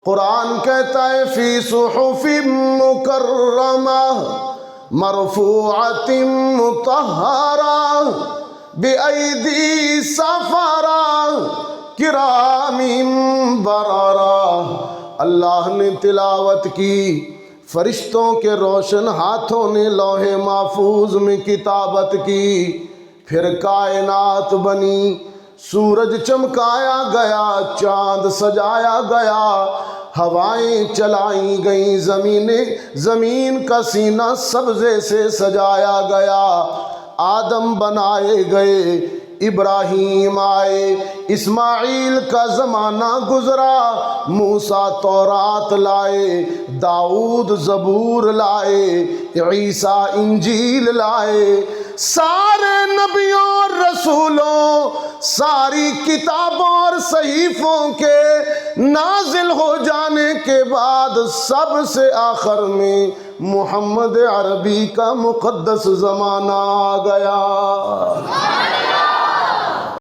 قرآن کہتا ہے فی صحف مکرمہ مرفوعۃ مطہرہ بأیدی سفرہ کرام بررہ۔ اللہ نے تلاوت کی، فرشتوں کے روشن ہاتھوں نے لوح محفوظ میں کتابت کی، پھر کائنات بنی، سورج چمکایا گیا، چاند سجایا گیا، ہوائیں چلائی گئیں، زمین کا سینہ سبزے سے سجایا گیا، آدم بنائے گئے، ابراہیم آئے، اسماعیل کا زمانہ گزرا، موسیٰ تورات لائے، داؤد زبور لائے، عیسیٰ انجیل لائے، سارے نبیوں اور رسولوں، ساری کتابوں اور صحیفوں کے نازل ہو جانے کے بعد سب سے آخر میں محمد عربی کا مقدس زمانہ آ گیا۔